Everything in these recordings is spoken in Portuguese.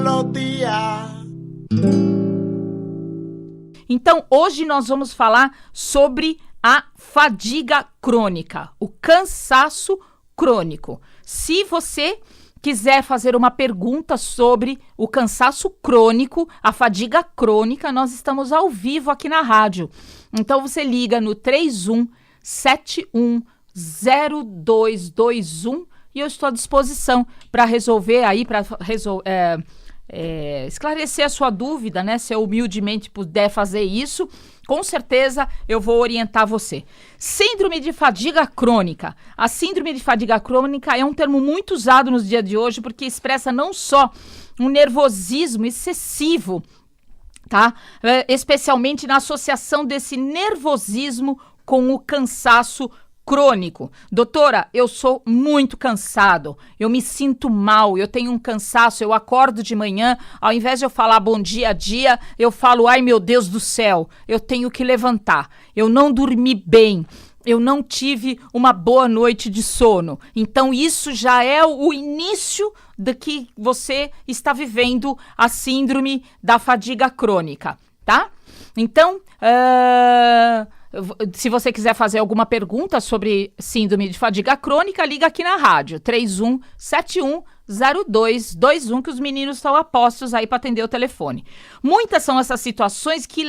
los días. Então, hoje nós vamos falar sobre a fadiga crônica, o cansaço crônico. Se você quiser fazer uma pergunta sobre o cansaço crônico, a fadiga crônica, nós estamos ao vivo aqui na rádio. Então, você liga no 31710221 e eu estou à disposição para resolver aí, para esclarecer a sua dúvida, né? Se eu humildemente puder fazer isso, com certeza eu vou orientar você. Síndrome de fadiga crônica. A síndrome de fadiga crônica é um termo muito usado nos dias de hoje porque expressa não só um nervosismo excessivo, tá? Especialmente na associação desse nervosismo com o cansaço crônico. Doutora, eu sou muito cansado, eu me sinto mal, eu tenho um cansaço, eu acordo de manhã, ao invés de eu falar bom dia a dia, eu falo, ai meu Deus do céu, eu tenho que levantar, eu não dormi bem, eu não tive uma boa noite de sono. Então isso já é o início de que você está vivendo a síndrome da fadiga crônica, tá? Então, se você quiser fazer alguma pergunta sobre síndrome de fadiga crônica, liga aqui na rádio, 31710221, que os meninos estão a postos aí para atender o telefone. Muitas são essas situações que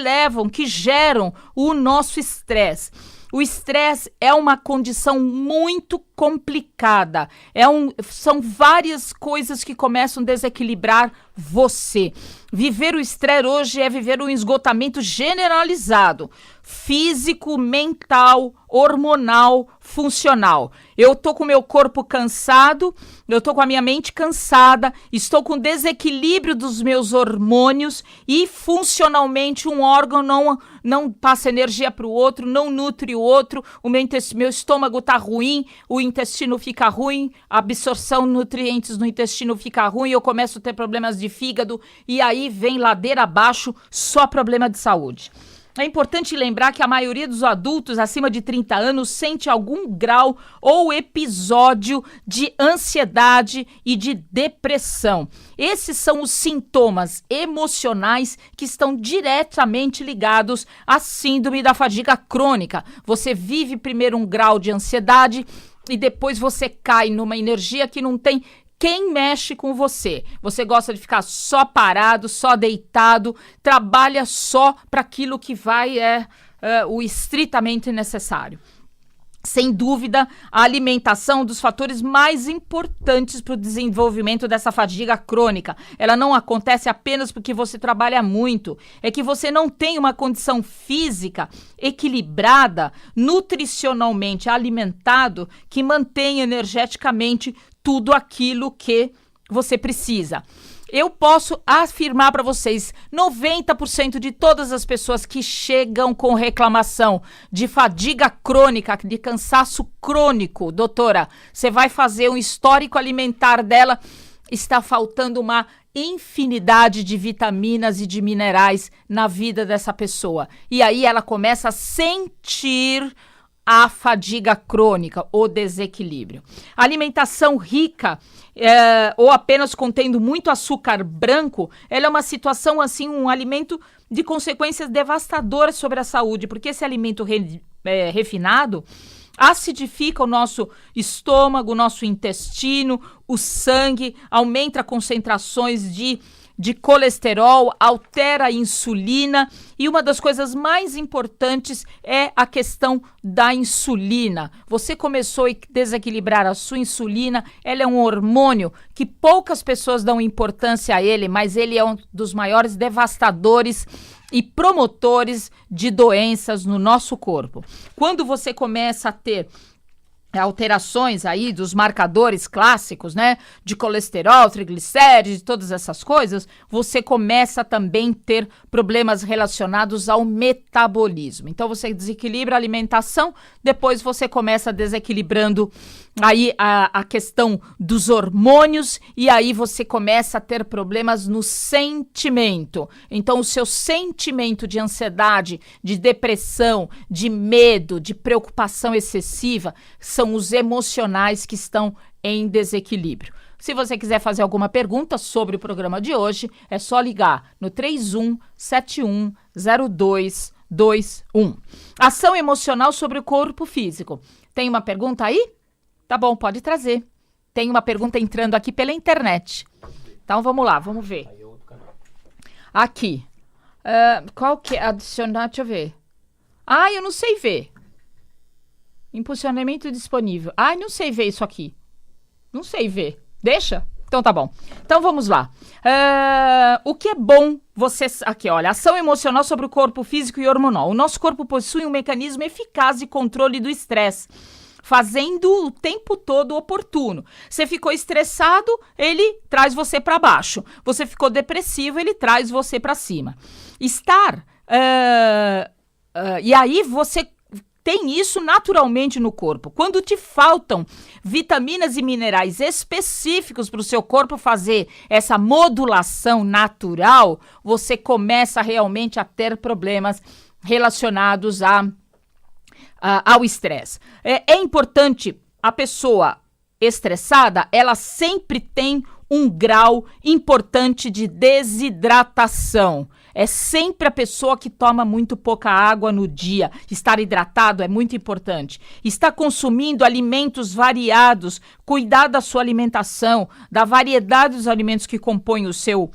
geram o nosso estresse. O estresse é uma condição muito complicada. São várias coisas que começam a desequilibrar você. Viver o estresse hoje é viver um esgotamento generalizado, físico, mental, hormonal, funcional. Eu tô com meu corpo cansado, eu tô com a minha mente cansada, estou com desequilíbrio dos meus hormônios e funcionalmente um órgão não passa energia para o outro, não nutre o outro, meu estômago tá ruim, o intestino fica ruim, a absorção de nutrientes no intestino fica ruim, eu começo a ter problemas de fígado e aí vem ladeira abaixo, só problema de saúde. É importante lembrar que a maioria dos adultos acima de 30 anos sente algum grau ou episódio de ansiedade e de depressão. Esses são os sintomas emocionais que estão diretamente ligados à síndrome da fadiga crônica. Você vive primeiro um grau de ansiedade e depois você cai numa energia que não tem quem mexe com você. Você gosta de ficar só parado, só deitado, trabalha só para aquilo que o estritamente necessário. Sem dúvida, a alimentação é um dos fatores mais importantes para o desenvolvimento dessa fadiga crônica. Ela não acontece apenas porque você trabalha muito. É que você não tem uma condição física equilibrada, nutricionalmente alimentado, que mantém energeticamente tudo aquilo que você precisa. Eu posso afirmar para vocês, 90% de todas as pessoas que chegam com reclamação de fadiga crônica, de cansaço crônico, doutora, você vai fazer um histórico alimentar dela, está faltando uma infinidade de vitaminas e de minerais na vida dessa pessoa. E aí ela começa a sentir a fadiga crônica, o desequilíbrio. A alimentação rica ou apenas contendo muito açúcar branco, ela é uma situação assim, um alimento de consequências devastadoras sobre a saúde, porque esse alimento refinado acidifica o nosso estômago, o nosso intestino, o sangue, aumenta concentrações de colesterol, altera a insulina e uma das coisas mais importantes é a questão da insulina. Você começou a desequilibrar a sua insulina, ela é um hormônio que poucas pessoas dão importância a ele, mas ele é um dos maiores devastadores e promotores de doenças no nosso corpo. Quando você começa a ter alterações aí dos marcadores clássicos, né, de colesterol, triglicérides, todas essas coisas, você começa também a ter problemas relacionados ao metabolismo. Então você desequilibra a alimentação, depois você começa desequilibrando aí a questão dos hormônios e aí você começa a ter problemas no sentimento. Então o seu sentimento de ansiedade, de depressão, de medo, de preocupação excessiva são os emocionais que estão em desequilíbrio. Se você quiser fazer alguma pergunta sobre o programa de hoje, é só ligar no 31710221. Ação emocional sobre o corpo físico. Tem uma pergunta aí? Tá bom, pode trazer. Tem uma pergunta entrando aqui pela internet. Então vamos lá, vamos ver. Aqui. Qual que é? Adicionar, deixa eu ver. Eu não sei ver. Impulsionamento disponível. Não sei ver isso aqui. Não sei ver. Deixa? Então tá bom. Então vamos lá. O que é bom você... Aqui, olha. Ação emocional sobre o corpo físico e hormonal. O nosso corpo possui um mecanismo eficaz de controle do estresse, fazendo o tempo todo oportuno. Você ficou estressado, ele traz você para baixo. Você ficou depressivo, ele traz você para cima. E aí você tem isso naturalmente no corpo. Quando te faltam vitaminas e minerais específicos para o seu corpo fazer essa modulação natural, você começa realmente a ter problemas relacionados ao estresse. É importante, a pessoa estressada, ela sempre tem um grau importante de desidratação. É sempre a pessoa que toma muito pouca água no dia. Estar hidratado é muito importante. Estar consumindo alimentos variados, cuidar da sua alimentação, da variedade dos alimentos que compõem o seu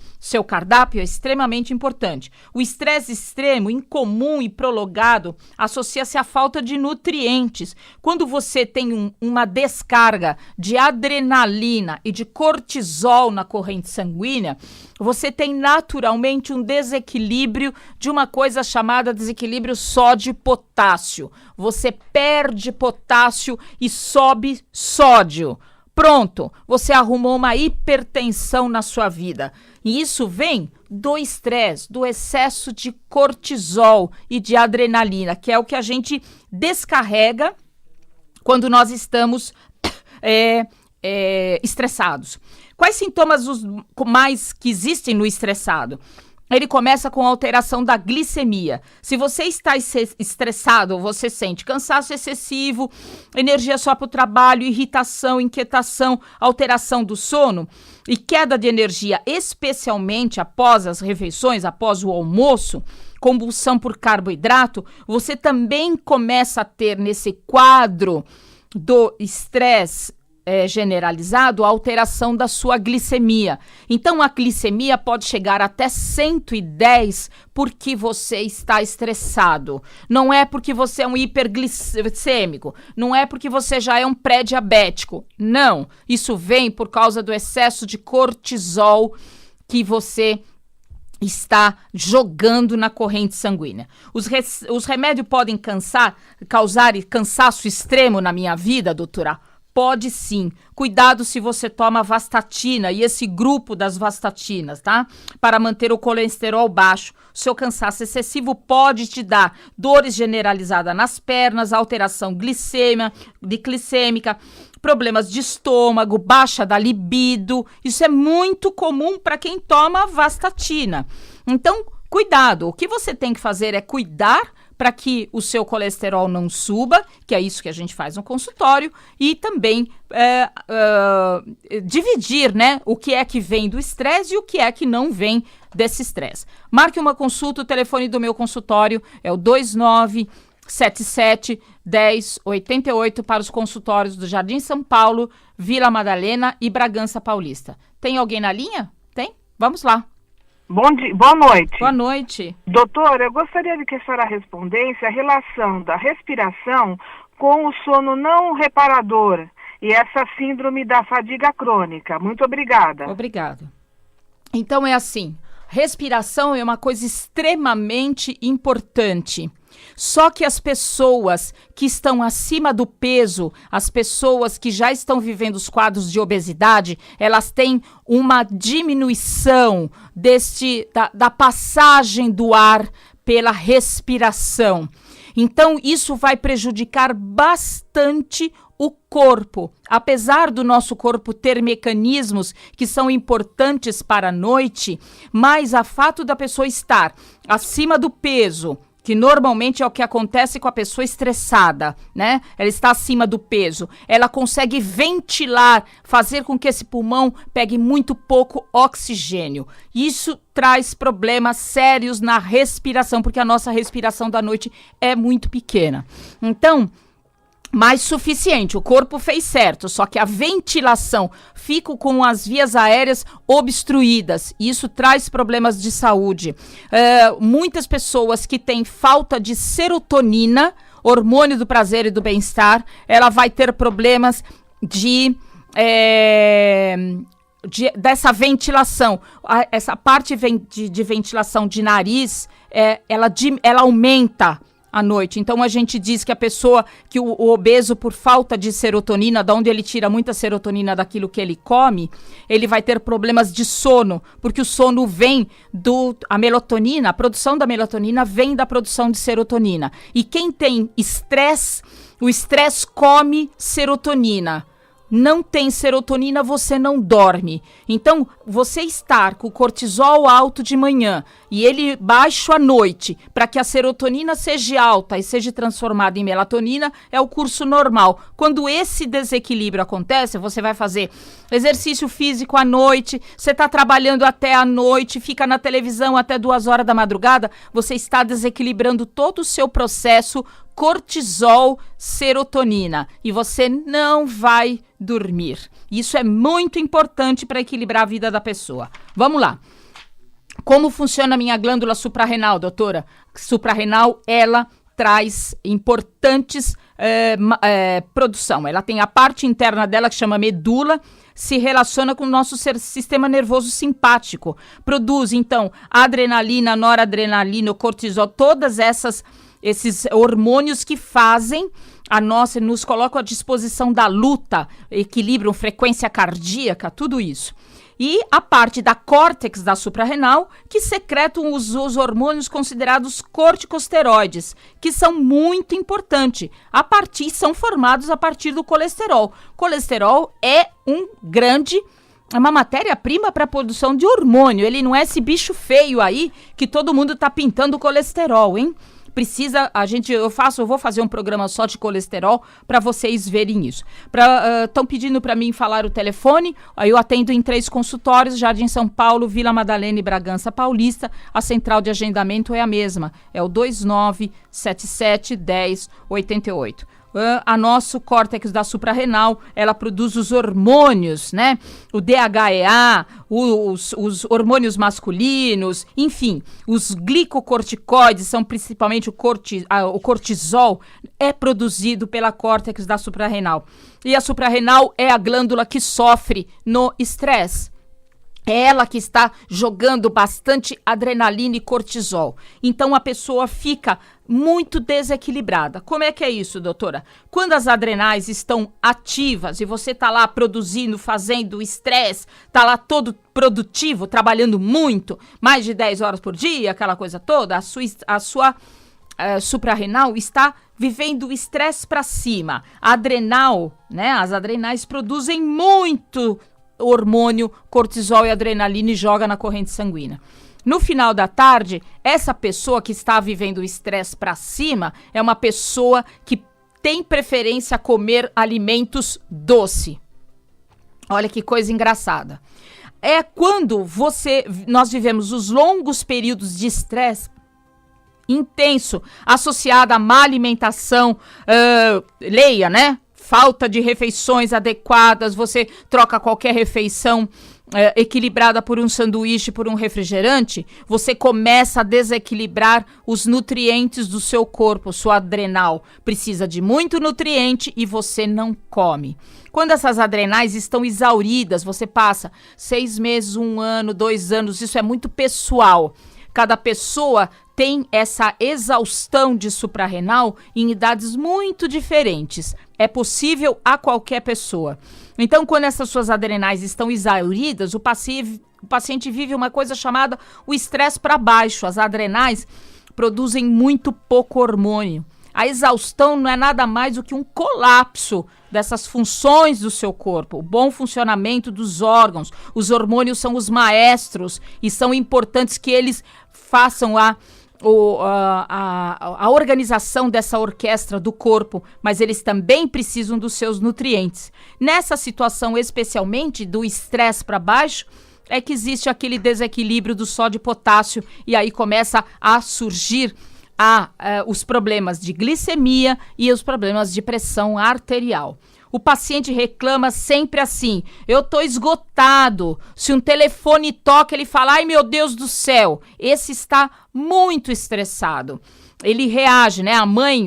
cardápio é extremamente importante. O estresse extremo, incomum e prolongado associa-se à falta de nutrientes. Quando você tem uma descarga de adrenalina e de cortisol na corrente sanguínea, você tem naturalmente um desequilíbrio de uma coisa chamada desequilíbrio sódio-potássio. Você perde potássio e sobe sódio. Pronto, você arrumou uma hipertensão na sua vida. E isso vem do estresse, do excesso de cortisol e de adrenalina, que é o que a gente descarrega quando nós estamos estressados. Quais sintomas os mais que existem no estressado? Ele começa com alteração da glicemia. Se você está estressado, você sente cansaço excessivo, energia só para o trabalho, irritação, inquietação, alteração do sono e queda de energia, especialmente após as refeições, após o almoço, compulsão por carboidrato, você também começa a ter nesse quadro do estresse generalizado a alteração da sua glicemia. Então, a glicemia pode chegar até 110 porque você está estressado. Não é porque você é um hiperglicêmico, não é porque você já é um pré-diabético. Não, isso vem por causa do excesso de cortisol que você está jogando na corrente sanguínea. Os remédios podem causar cansaço extremo na minha vida, doutora? Pode sim. Cuidado se você toma vastatina e esse grupo das vastatinas, tá? Para manter o colesterol baixo. O seu cansaço excessivo pode te dar dores generalizadas nas pernas, alteração glicêmica, problemas de estômago, baixa da libido. Isso é muito comum para quem toma vastatina. Então, cuidado. O que você tem que fazer é cuidar para que o seu colesterol não suba, que é isso que a gente faz no consultório, e também dividir, né, o que é que vem do estresse e o que é que não vem desse estresse. Marque uma consulta, o telefone do meu consultório é o 2977-1088 para os consultórios do Jardim São Paulo, Vila Madalena e Bragança Paulista. Tem alguém na linha? Tem? Vamos lá. Bom dia, boa noite. Boa noite. Doutora, eu gostaria de que a senhora respondesse a relação da respiração com o sono não reparador e essa síndrome da fadiga crônica. Muito obrigada. Obrigada. Então é assim, respiração é uma coisa extremamente importante. Só que as pessoas que estão acima do peso, as pessoas que já estão vivendo os quadros de obesidade, elas têm uma diminuição da passagem do ar pela respiração. Então, isso vai prejudicar bastante o corpo. Apesar do nosso corpo ter mecanismos que são importantes para a noite, mas o fato da pessoa estar acima do peso que normalmente é o que acontece com a pessoa estressada, né? Ela está acima do peso. Ela consegue ventilar, fazer com que esse pulmão pegue muito pouco oxigênio. Isso traz problemas sérios na respiração, porque a nossa respiração da noite é muito pequena. Então, mais suficiente, o corpo fez certo, só que a ventilação fica com as vias aéreas obstruídas, e isso traz problemas de saúde. Muitas pessoas que têm falta de serotonina, hormônio do prazer e do bem-estar, ela vai ter problemas dessa ventilação. Essa parte de ventilação de nariz, ela aumenta à noite. Então a gente diz que a pessoa, que o obeso, por falta de serotonina, de onde ele tira muita serotonina daquilo que ele come, ele vai ter problemas de sono, porque o sono vem a melatonina, a produção da melatonina vem da produção de serotonina. E quem tem estresse, o estresse come serotonina. Não tem serotonina, você não dorme. Então, você estar com o cortisol alto de manhã e ele baixo à noite, para que a serotonina seja alta e seja transformada em melatonina, é o curso normal. Quando esse desequilíbrio acontece, você vai fazer exercício físico à noite, você está trabalhando até à noite, fica na televisão até 2 horas da madrugada, você está desequilibrando todo o seu processo cortisol, serotonina, e você não vai dormir. Isso é muito importante para equilibrar a vida da pessoa. Vamos lá. Como funciona a minha glândula suprarrenal, doutora? Suprarrenal, ela traz importantes produção. Ela tem a parte interna dela que chama medula, se relaciona com o nosso sistema nervoso simpático. Produz, então, adrenalina, noradrenalina, cortisol, todas esses hormônios que fazem nos colocam à disposição da luta, equilibram frequência cardíaca, tudo isso. E a parte da córtex da suprarrenal, que secretam os hormônios considerados corticosteroides, que são muito importantes. São formados a partir do colesterol. Colesterol é uma matéria-prima para a produção de hormônio. Ele não é esse bicho feio aí que todo mundo está pintando colesterol, hein? Eu vou fazer um programa só de colesterol para vocês verem isso. Estão pedindo para mim falar o telefone, eu atendo em 3 consultórios, Jardim São Paulo, Vila Madalena e Bragança Paulista. A central de agendamento é a mesma, é o 29771088. A nosso córtex da suprarrenal, ela produz os hormônios, né? O DHEA, os hormônios masculinos, enfim, os glicocorticoides, são principalmente o cortisol, é produzido pela córtex da suprarrenal. E a suprarrenal é a glândula que sofre no estresse. É ela que está jogando bastante adrenalina e cortisol. Então a pessoa fica muito desequilibrada. Como é que é isso, doutora? Quando as adrenais estão ativas e você está lá produzindo, fazendo estresse, está lá todo produtivo, trabalhando muito, mais de 10 horas por dia, aquela coisa toda, a sua suprarrenal está vivendo o estresse para cima. A adrenal, né? As adrenais produzem muito hormônio, cortisol e adrenalina e joga na corrente sanguínea. No final da tarde, essa pessoa que está vivendo o estresse para cima é uma pessoa que tem preferência a comer alimentos doces. Olha que coisa engraçada. É quando nós vivemos os longos períodos de estresse intenso, associado à má alimentação, leia, né? Falta de refeições adequadas, você troca qualquer refeição equilibrada por um sanduíche, por um refrigerante, você começa a desequilibrar os nutrientes do seu corpo. Sua adrenal precisa de muito nutriente e você não come. Quando essas adrenais estão exauridas, você passa 6 meses, 1 ano, 2 anos, isso é muito pessoal. Cada pessoa tem essa exaustão de suprarrenal em idades muito diferentes. É possível a qualquer pessoa. Então, quando essas suas adrenais estão exauridas, o paciente vive uma coisa chamada o estresse para baixo. As adrenais produzem muito pouco hormônio. A exaustão não é nada mais do que um colapso dessas funções do seu corpo, o bom funcionamento dos órgãos. Os hormônios são os maestros e são importantes que eles façam a organização dessa orquestra do corpo, mas eles também precisam dos seus nutrientes. Nessa situação, especialmente do estresse para baixo, é que existe aquele desequilíbrio do sódio e potássio, e aí começa a surgir os problemas de glicemia e os problemas de pressão arterial. O paciente reclama sempre assim: eu tô esgotado. Se um telefone toca, ele fala: ai meu Deus do céu. Esse está muito estressado. Ele reage, né?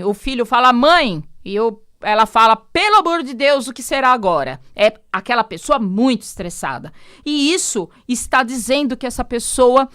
O filho fala: mãe, ela fala: pelo amor de Deus, o que será agora? É aquela pessoa muito estressada. E isso está dizendo que essa pessoa,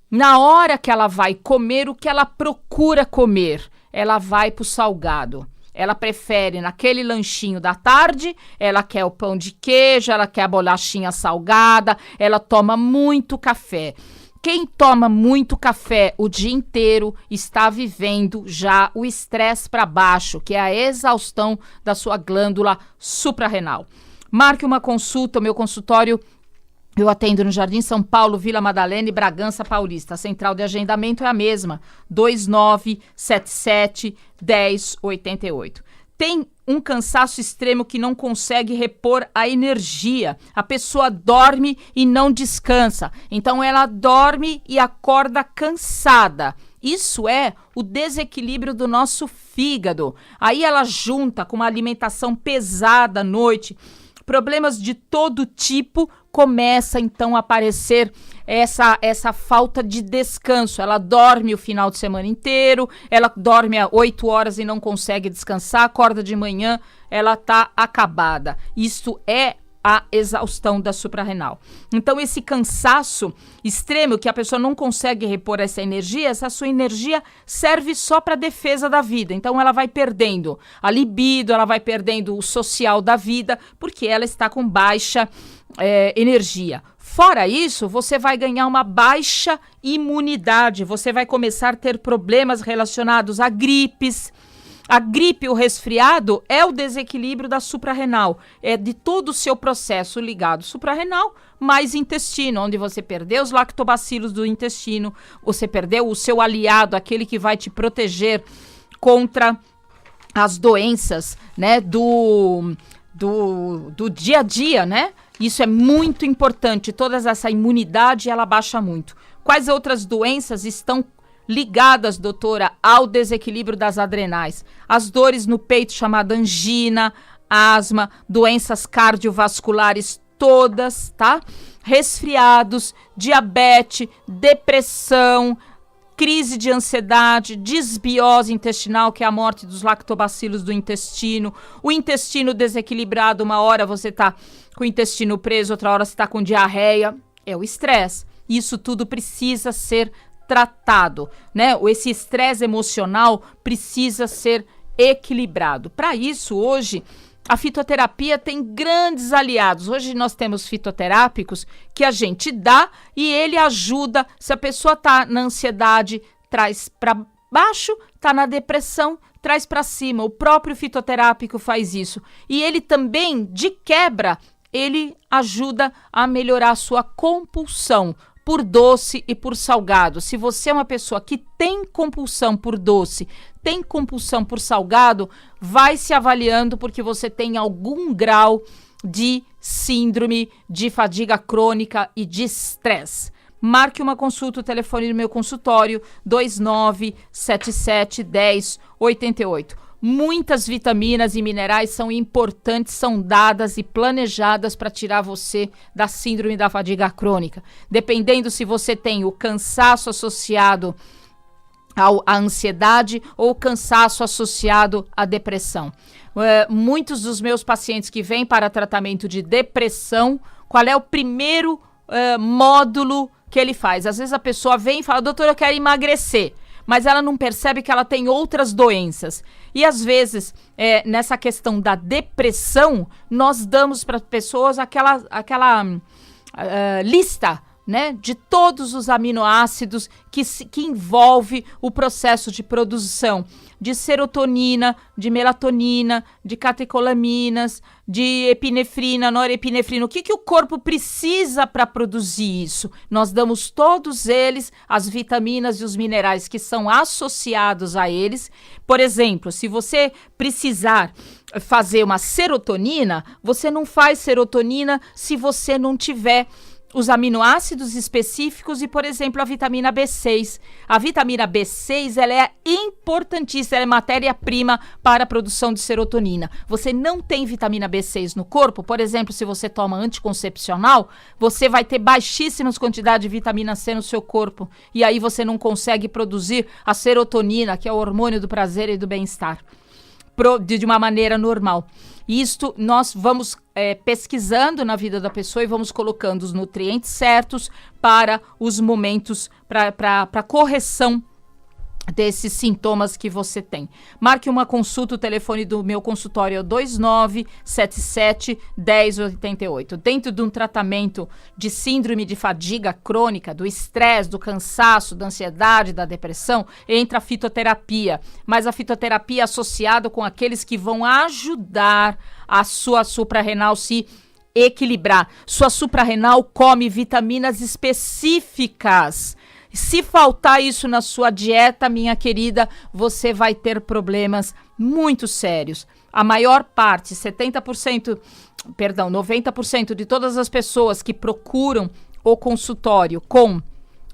na hora que ela vai comer, o que ela procura comer, ela vai pro salgado. Ela prefere naquele lanchinho da tarde, ela quer o pão de queijo, ela quer a bolachinha salgada, ela toma muito café. Quem toma muito café o dia inteiro está vivendo já o estresse para baixo, que é a exaustão da sua glândula suprarrenal. Marque uma consulta, o meu consultório eu atendo no Jardim São Paulo, Vila Madalena e Bragança Paulista. A central de agendamento é a mesma, 2977-1088. Tem um cansaço extremo que não consegue repor a energia. A pessoa dorme e não descansa. Então ela dorme e acorda cansada. Isso é o desequilíbrio do nosso fígado. Aí ela junta com uma alimentação pesada à noite. Problemas de todo tipo, começa então a aparecer essa falta de descanso. Ela dorme o final de semana inteiro, ela dorme 8 horas e não consegue descansar, acorda de manhã, ela está acabada. Isso é a exaustão da suprarrenal. Então esse cansaço extremo que a pessoa não consegue repor essa sua energia serve só para defesa da vida. Então ela vai perdendo a libido, ela vai perdendo o social da vida, porque ela está com baixa energia. Fora isso, você vai ganhar uma baixa imunidade, você vai começar a ter problemas relacionados a gripes. A gripe, o resfriado, é o desequilíbrio da suprarrenal. É de todo o seu processo ligado suprarrenal, mais intestino, onde você perdeu os lactobacilos do intestino, você perdeu o seu aliado, aquele que vai te proteger contra as doenças, né, do dia a dia, né? Isso é muito importante. Toda essa imunidade, ela baixa muito. Quais outras doenças estão ligadas, doutora, ao desequilíbrio das adrenais? As dores no peito, chamada angina, asma, doenças cardiovasculares todas, tá? Resfriados, diabetes, depressão, crise de ansiedade, disbiose intestinal, que é a morte dos lactobacilos do intestino, o intestino desequilibrado, uma hora você tá com o intestino preso, outra hora você tá com diarreia, é o estresse. Isso tudo precisa ser tratado, né? Esse estresse emocional precisa ser equilibrado. Para isso, hoje, a fitoterapia tem grandes aliados. Hoje nós temos fitoterápicos que a gente dá e ele ajuda. Se a pessoa está na ansiedade, traz para baixo, está na depressão, traz para cima. O próprio fitoterápico faz isso. E ele também, de quebra, ele ajuda a melhorar a sua compulsão por doce e por salgado. Se você é uma pessoa que tem compulsão por doce, tem compulsão por salgado, vai se avaliando porque você tem algum grau de síndrome de fadiga crônica e de estresse. Marque uma consulta, o telefone do meu consultório, 2977-1088. Muitas vitaminas e minerais são importantes, são dadas e planejadas para tirar você da síndrome da fadiga crônica. Dependendo se você tem o cansaço associado à ansiedade ou cansaço associado à depressão. Muitos dos meus pacientes que vêm para tratamento de depressão, qual é o primeiro módulo que ele faz? Às vezes a pessoa vem e fala: doutor, eu quero emagrecer, mas ela não percebe que ela tem outras doenças. E às vezes, nessa questão da depressão, nós damos para as pessoas aquela lista né, de todos os aminoácidos que envolve o processo de produção de serotonina, de melatonina, de catecolaminas, de epinefrina, norepinefrina. O que o corpo precisa para produzir isso? Nós damos todos eles, as vitaminas e os minerais que são associados a eles. Por exemplo, se você precisar fazer uma serotonina, você não faz serotonina se você não tiver os aminoácidos específicos e, por exemplo, a vitamina B6. A vitamina B6, ela é importantíssima, ela é matéria-prima para a produção de serotonina. Você não tem vitamina B6 no corpo, por exemplo, se você toma anticoncepcional, você vai ter baixíssimas quantidades de vitamina C no seu corpo. E aí você não consegue produzir a serotonina, que é o hormônio do prazer e do bem-estar, de uma maneira normal. Isto nós vamos pesquisando na vida da pessoa e vamos colocando os nutrientes certos para os momentos, para correção desses sintomas que você tem. Marque uma consulta, o telefone do meu consultório é o 2977-1088. Dentro de um tratamento de síndrome de fadiga crônica, do estresse, do cansaço, da ansiedade, da depressão, entra a fitoterapia. Mas a fitoterapia é associada com aqueles que vão ajudar a sua suprarrenal se equilibrar. Sua suprarrenal come vitaminas específicas. Se faltar isso na sua dieta, minha querida, você vai ter problemas muito sérios. A maior parte, 90% de todas as pessoas que procuram o consultório com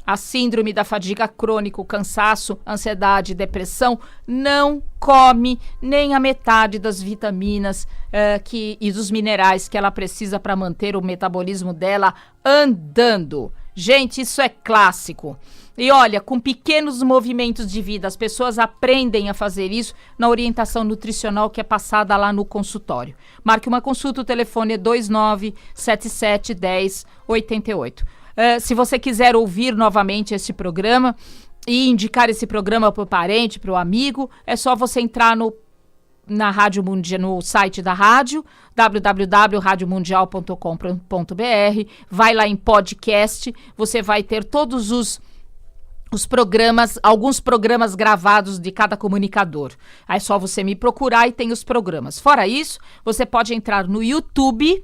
a síndrome da fadiga crônica, o cansaço, ansiedade, depressão, não come nem a metade das vitaminas e dos minerais que ela precisa para manter o metabolismo dela andando. Gente, isso é clássico. E olha, com pequenos movimentos de vida, as pessoas aprendem a fazer isso na orientação nutricional que é passada lá no consultório. Marque uma consulta, o telefone é 2977-1088. Se você quiser ouvir novamente esse programa e indicar esse programa para o parente, para o amigo, é só você entrar na Rádio Mundial, no site da rádio, www.radiomundial.com.br, vai lá em podcast, você vai ter todos os programas, alguns programas gravados de cada comunicador. Aí é só você me procurar e tem os programas. Fora isso, você pode entrar no YouTube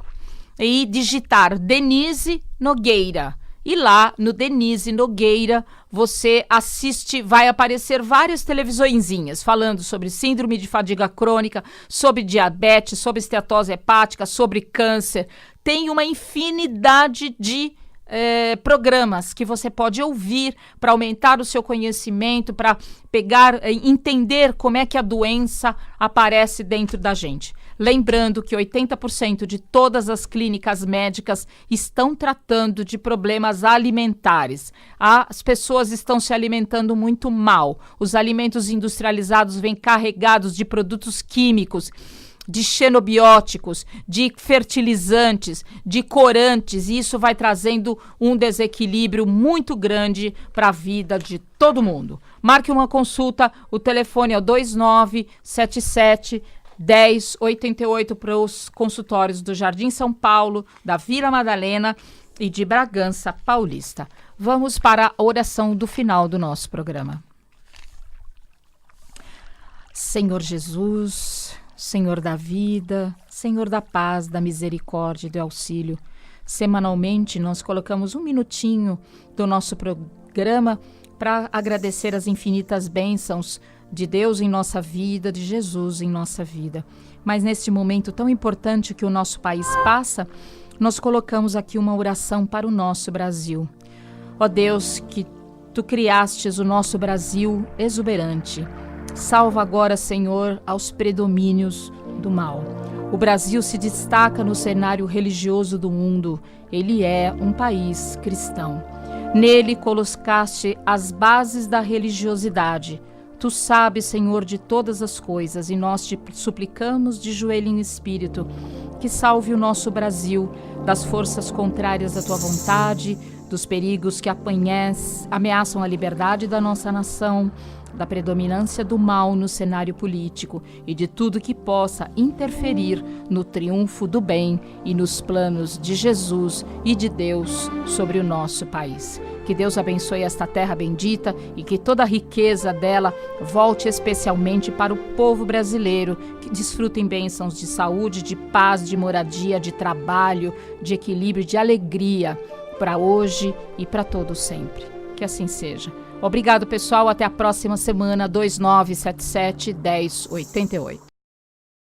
e digitar Denise Nogueira. E lá no Denise Nogueira você assiste, vai aparecer várias televisõezinhas falando sobre síndrome de fadiga crônica, sobre diabetes, sobre esteatose hepática, sobre câncer. Tem uma infinidade de programas que você pode ouvir para aumentar o seu conhecimento, para entender como é que a doença aparece dentro da gente. Lembrando que 80% de todas as clínicas médicas estão tratando de problemas alimentares. As pessoas estão se alimentando muito mal. Os alimentos industrializados vêm carregados de produtos químicos, de xenobióticos, de fertilizantes, de corantes, e isso vai trazendo um desequilíbrio muito grande para a vida de todo mundo. Marque uma consulta, o telefone é o 2977-1088 para os consultórios do Jardim São Paulo, da Vila Madalena e de Bragança Paulista. Vamos para a oração do final do nosso programa. Senhor Jesus, Senhor da vida, Senhor da paz, da misericórdia e do auxílio, semanalmente nós colocamos um minutinho do nosso programa para agradecer as infinitas bênçãos de Deus em nossa vida, de Jesus em nossa vida. Mas neste momento tão importante que o nosso país passa, nós colocamos aqui uma oração para o nosso Brasil. Ó Deus, que Tu criastes o nosso Brasil exuberante. Salva agora, Senhor, aos predomínios do mal. O Brasil se destaca no cenário religioso do mundo. Ele é um país cristão. Nele colocaste as bases da religiosidade. Tu sabes, Senhor, de todas as coisas, e nós te suplicamos de joelho em espírito, que salve o nosso Brasil das forças contrárias à tua vontade, dos perigos que ameaçam a liberdade da nossa nação, da predominância do mal no cenário político e de tudo que possa interferir no triunfo do bem e nos planos de Jesus e de Deus sobre o nosso país. Que Deus abençoe esta terra bendita e que toda a riqueza dela volte especialmente para o povo brasileiro, que desfrutem bênçãos de saúde, de paz, de moradia, de trabalho, de equilíbrio, de alegria para hoje e para todo sempre. Que assim seja. Obrigado, pessoal. Até a próxima semana, 2977-1088.